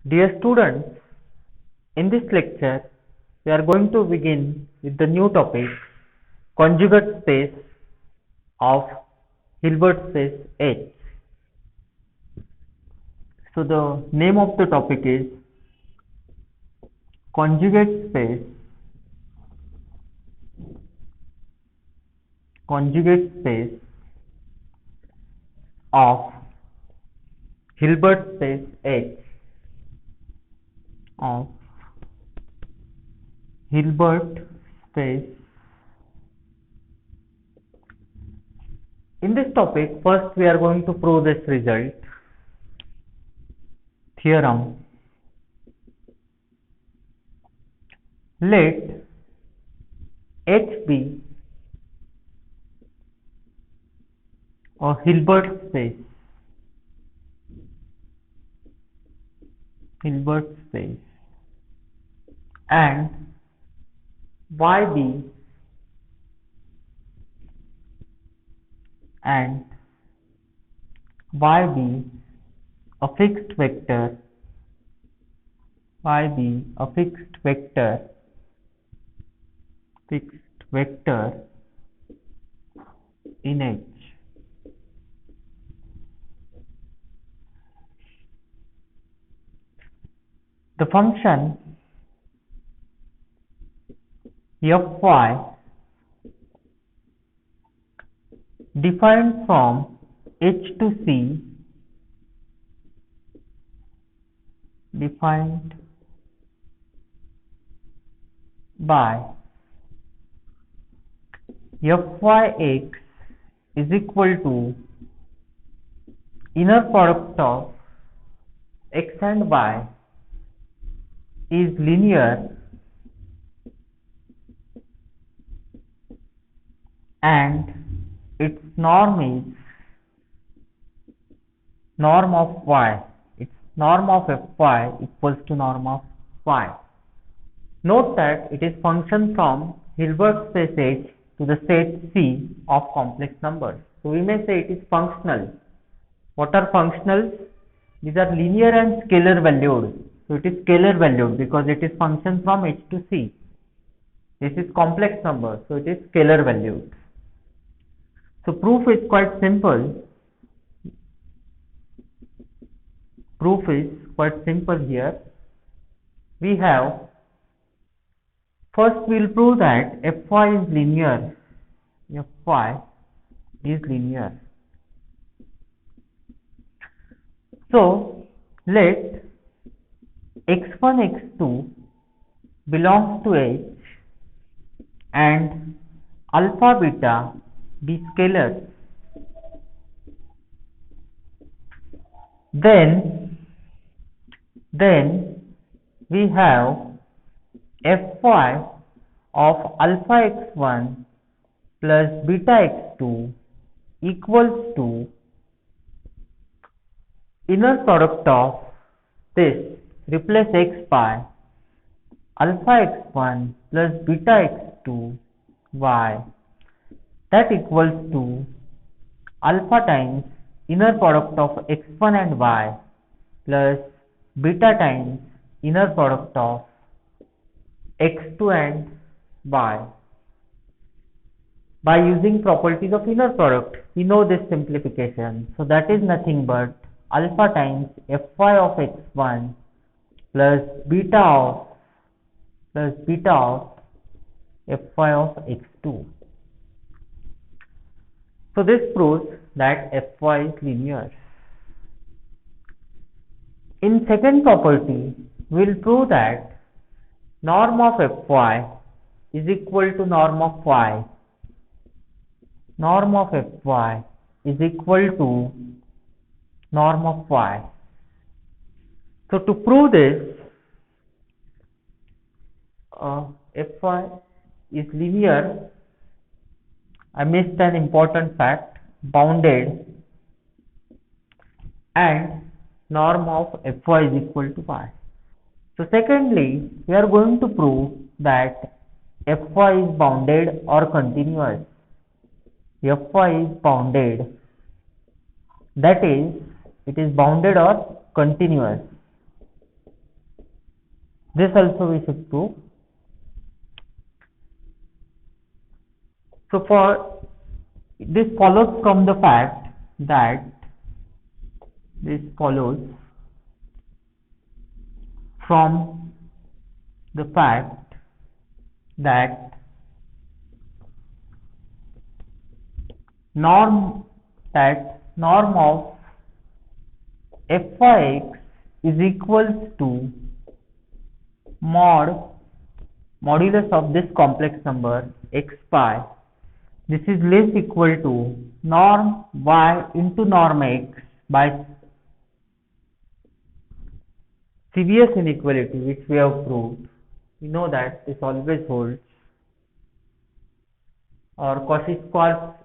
Dear students, in this lecture, we are going to begin with the new topic conjugate space of Hilbert space H. So, the name of the topic is conjugate space of Hilbert space H of Hilbert space. In this topic, first we are going to prove this result theorem. Let H be a Hilbert space and Y be a fixed vector in H. The function fy defined from H to C defined by fyx is equal to inner product of x and y is linear and its norm is norm of y. Its norm of fy equals to norm of y. Note that it is function from Hilbert space H to the set C of complex numbers. So we may say it is functional. What are functionals? These are linear and scalar valued. So it is scalar valued because it is function from H to C. This is complex number, so it is scalar valued. So proof is quite simple. Here. We have, first we will prove that fy is linear. So let x1, x2 belongs to H and alpha, beta be scalars. Then we have fy of alpha x1 plus beta x2 equals to inner product of this, replace x by alpha x1 plus beta x2 y, that equals to alpha times inner product of x1 and y plus beta times inner product of x2 and y. By using properties of inner product, we know this simplification. So that is nothing but alpha times fy of x1 plus beta of fy of x2. So this proves that fy is linear. In second property, we will prove that norm of fy is equal to norm of y. Norm of fy is equal to norm of y. So to prove this, fy is linear, I missed an important fact, bounded, and norm of fy is equal to y. So secondly, we are going to prove that fy is bounded or continuous. Fy is bounded, that is, it is bounded or continuous. This also we should prove. So for this follows from the fact that this follows from the fact that norm of f(x) is equals to modulus of this complex number x pi. This is less equal to norm y into norm x by CVS inequality, which we have proved. We know that this always holds, or Cauchy-Schwarz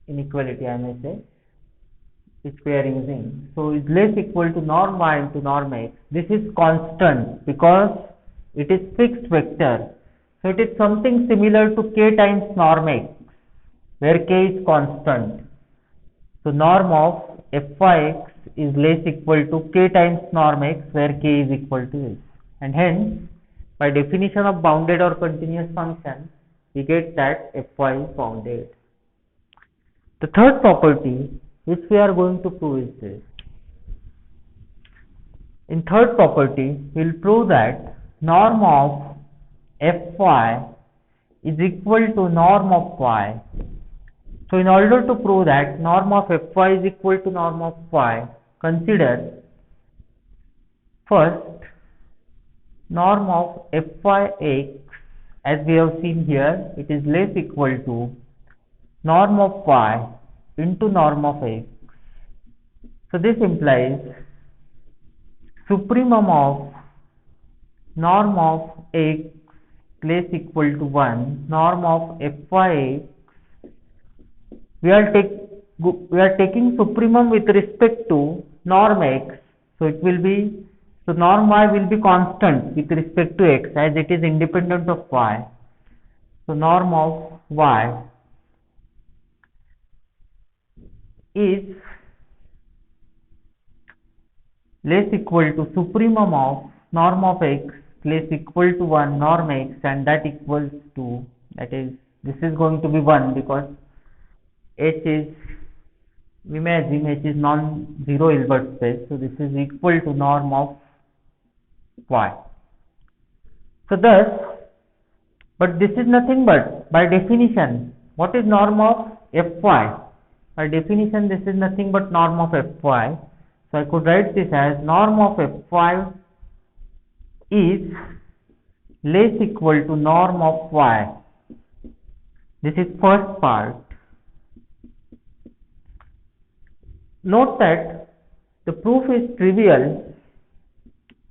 inequality I may say, which we are using. So is less equal to norm y into norm x. This is constant because it is fixed vector. So it is something similar to k times norm x, where k is constant. So norm of f(x) is less equal to k times norm x, where k is equal to s. And hence, by definition of bounded or continuous function, we get that fy is bounded. The third property which we are going to prove is this. In third property, we will prove that norm of fy is equal to norm of y. So in order to prove that norm of fy is equal to norm of y, consider first norm of fyx, as we have seen here, it is less equal to norm of y into norm of x. So this implies supremum of norm of x less equal to 1, norm of fyx. We are taking supremum with respect to norm x, so it will be, so norm y will be constant with respect to x as it is independent of y. So norm of y is less equal to supremum of norm of x less equal to 1 norm x, and that equals to, that is, this is going to be 1 because H is, we may assume H is non-zero Hilbert space, so this is equal to norm of y. So thus, but this is nothing but, by definition, what is norm of fy? By definition, this is nothing but norm of fy. So I could write this as norm of fy is less equal to norm of y. This is first part. Note that the proof is trivial.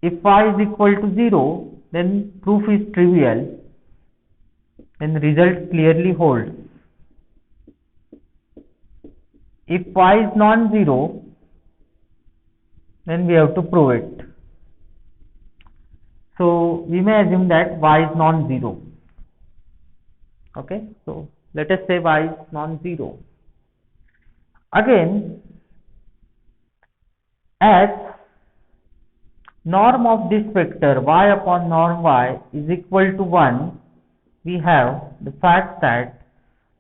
If y is equal to 0, then proof is trivial. Then the result clearly holds. If y is non-zero, then we have to prove it. So we may assume that y is non-zero. Okay, so let us say y is non-zero. Again, as norm of this vector y upon norm y is equal to 1, we have the fact that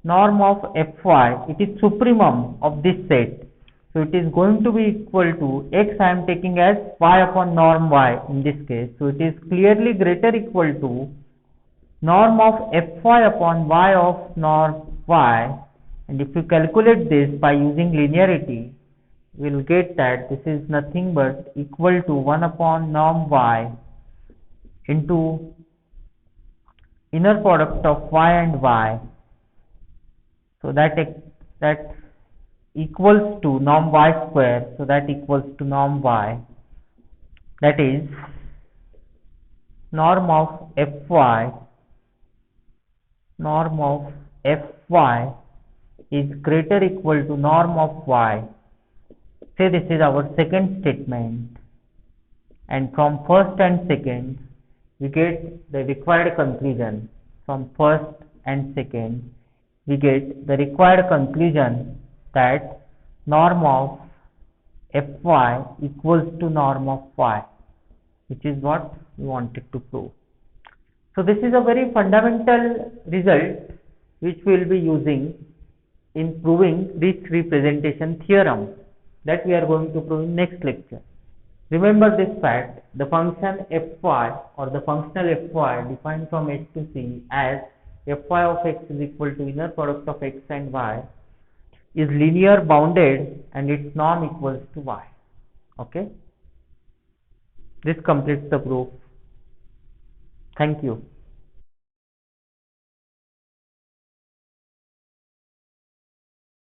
norm of fy, it is supremum of this set. So it is going to be equal to x, I am taking as y upon norm y in this case. So it is clearly greater equal to norm of fy upon y of norm y. And if you calculate this by using linearity, we will get that this is nothing but equal to 1 upon norm y into inner product of y and y. So that equals to norm y square. So that equals to norm y. That is norm of fy. Norm of fy is greater equal to norm of y. Say this is our second statement, and from first and second we get the required conclusion. From first and second we get the required conclusion that norm of fy equals to norm of y. which is what we wanted to prove. So this is a very fundamental result which we will be using in proving this representation theorem that we are going to prove in next lecture. Remember this fact, the function fy or the functional fy defined from h to c as fy of x is equal to inner product of x and y is linear bounded and its norm equals to y. Okay, this completes the proof. Thank you.